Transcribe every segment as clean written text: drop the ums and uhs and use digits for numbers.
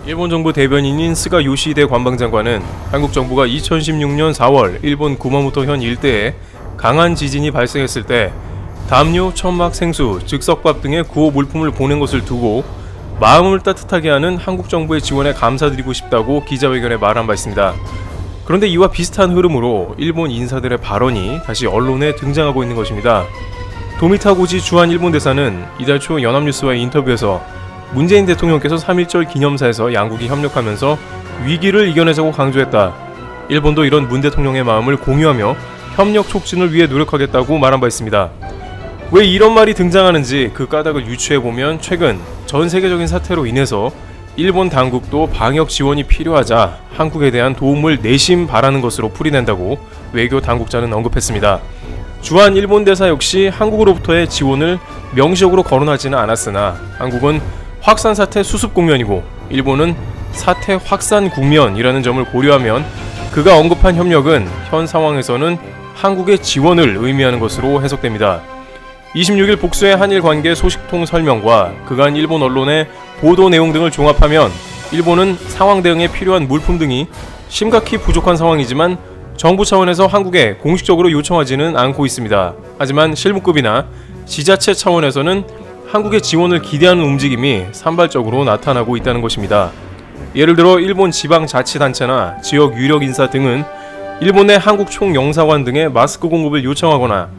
일본 정부 대변인인 스가 요시히데 관방장관은 한국 정부가 2016년 4월 일본 구마모토현 일대에 강한 지진이 발생했을 때 담요, 천막, 생수, 즉석밥 등의 구호 물품을 보낸 것을 두고 마음을 따뜻하게 하는 한국 정부의 지원에 감사드리고 싶다고 기자회견에 말한 바 있습니다. 그런데 이와 비슷한 흐름으로 일본 인사들의 발언이 다시 언론에 등장하고 있는 것입니다. 도미타고지 주한 일본 대사는 이달 초 연합뉴스와의 인터뷰에서 문재인 대통령께서 3.1절 기념사에서 양국이 협력하면서 위기를 이겨내자고 강조했다. 일본도 이런 문 대통령의 마음을 공유하며 협력 촉진을 위해 노력하겠다고 말한 바 있습니다. 왜 이런 말이 등장하는지 그 까닭을 유추해보면 최근 전 세계적인 사태로 인해서 일본 당국도 방역 지원이 필요하자 한국에 대한 도움을 내심 바라는 것으로 풀이된다고 외교 당국자는 언급했습니다. 주한 일본 대사 역시 한국으로부터의 지원을 명시적으로 거론하지는 않았으나 한국은 확산 사태 수습 국면이고 일본은 사태 확산 국면이라는 점을 고려하면 그가 언급한 협력은 현 상황에서는 한국의 지원을 의미하는 것으로 해석됩니다. 26일 복수의 한일 관계 소식통 설명과 그간 일본 언론의 보도 내용 등을 종합하면 일본은 상황 대응에 필요한 물품 등이 심각히 부족한 상황이지만 정부 차원에서 한국에 공식적으로 요청하지는 않고 있습니다. 하지만 실무급이나 지자체 차원에서는 한국의 지원을 기대하는 움직임이 산발적으로 나타나고 있다는 것입니다. 예를 들어 일본 지방자치단체나 지역 유력 인사 등은 일본 내 한국 총영사관 등의 마스크 공급을 요청하거나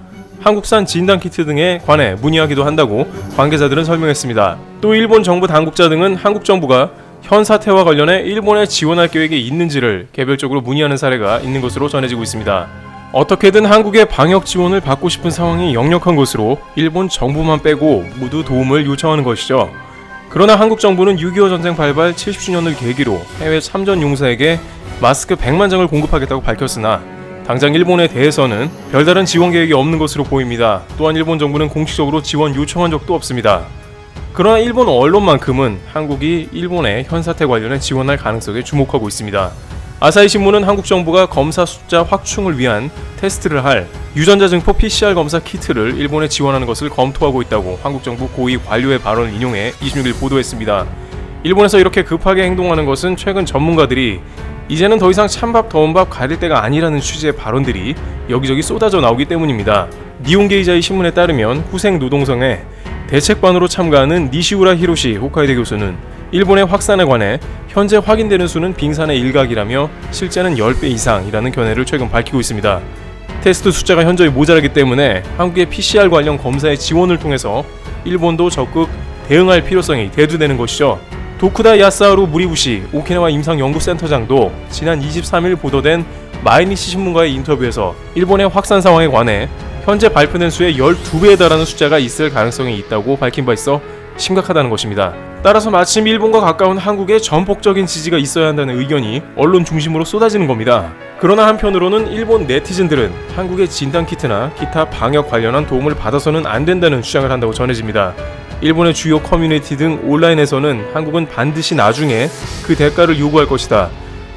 한국산 진단키트 등에 관해 문의하기도 한다고 관계자들은 설명했습니다. 또 일본 정부 당국자 등은 한국 정부가 현 사태와 관련해 일본에 지원할 계획이 있는지를 개별적으로 문의하는 사례가 있는 것으로 전해지고 있습니다. 어떻게든 한국의 방역 지원을 받고 싶은 상황이 역력한 것으로 일본 정부만 빼고 모두 도움을 요청하는 것이죠. 그러나 한국 정부는 6.25 전쟁 발발 70주년을 계기로 해외 참전 용사에게 마스크 100만 장을 공급하겠다고 밝혔으나 당장 일본에 대해서는 별다른 지원 계획이 없는 것으로 보입니다. 또한 일본 정부는 공식적으로 지원 요청한 적도 없습니다. 그러나 일본 언론만큼은 한국이 일본의 현 사태 관련해 지원할 가능성에 주목하고 있습니다. 아사히 신문은 한국 정부가 검사 숫자 확충을 위한 테스트를 할 유전자 증폭 PCR 검사 키트를 일본에 지원하는 것을 검토하고 있다고 한국 정부 고위 관료의 발언을 인용해 26일 보도했습니다. 일본에서 이렇게 급하게 행동하는 것은 최근 전문가들이 이제는 더 이상 찬밥 더운 밥 가릴 때가 아니라는 취지의 발언들이 여기저기 쏟아져 나오기 때문입니다. 니혼게이자이 신문에 따르면 후생 노동성에 대책반으로 참가하는 니시우라 히로시 홋카이도 교수는 일본의 확산에 관해 현재 확인되는 수는 빙산의 일각이라며 실제는 10배 이상이라는 견해를 최근 밝히고 있습니다. 테스트 숫자가 현저히 모자라기 때문에 한국의 PCR 관련 검사의 지원을 통해서 일본도 적극 대응할 필요성이 대두되는 것이죠. 도쿠다 야스하루 무리부시 오키나와 임상연구센터장도 지난 23일 보도된 마이니치 신문과의 인터뷰에서 일본의 확산 상황에 관해 현재 발표된 수의 12배에 달하는 숫자가 있을 가능성이 있다고 밝힌 바 있어 심각하다는 것입니다. 따라서 마침 일본과 가까운 한국에 전폭적인 지지가 있어야 한다는 의견이 언론 중심으로 쏟아지는 겁니다. 그러나 한편으로는 일본 네티즌들은 한국의 진단키트나 기타 방역 관련한 도움을 받아서는 안 된다는 주장을 한다고 전해집니다. 일본의 주요 커뮤니티 등 온라인에서는 한국은 반드시 나중에 그 대가를 요구할 것이다.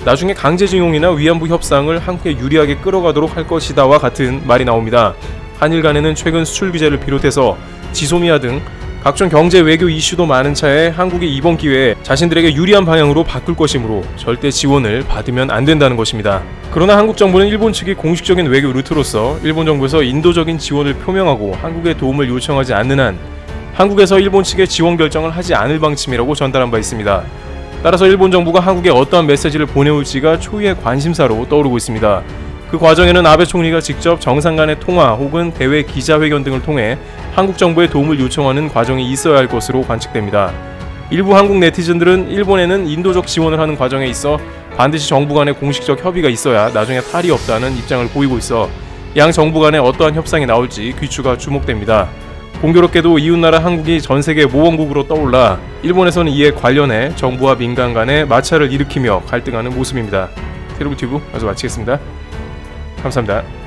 나중에 강제징용이나 위안부 협상을 한국에 유리하게 끌어가도록 할 것이다와 같은 말이 나옵니다. 한일 간에는 최근 수출 규제를 비롯해서 지소미아 등 각종 경제 외교 이슈도 많은 차에 한국이 이번 기회에 자신들에게 유리한 방향으로 바꿀 것이므로 절대 지원을 받으면 안 된다는 것입니다. 그러나 한국 정부는 일본 측이 공식적인 외교 루트로서 일본 정부에서 인도적인 지원을 표명하고 한국에 도움을 요청하지 않는 한 한국에서 일본 측에 지원 결정을 하지 않을 방침이라고 전달한 바 있습니다. 따라서 일본 정부가 한국에 어떠한 메시지를 보내올지가 초유의 관심사로 떠오르고 있습니다. 그 과정에는 아베 총리가 직접 정상 간의 통화 혹은 대외 기자회견 등을 통해 한국 정부에 도움을 요청하는 과정이 있어야 할 것으로 관측됩니다. 일부 한국 네티즌들은 일본에는 인도적 지원을 하는 과정에 있어 반드시 정부 간의 공식적 협의가 있어야 나중에 탈이 없다는 입장을 보이고 있어 양 정부 간에 어떠한 협상이 나올지 귀추가 주목됩니다. 공교롭게도 이웃나라 한국이 전세계 모범국으로 떠올라 일본에서는 이에 관련해 정부와 민간 간의 마찰을 일으키며 갈등하는 모습입니다. 테루브튜브 마저 마치겠습니다. 감사합니다.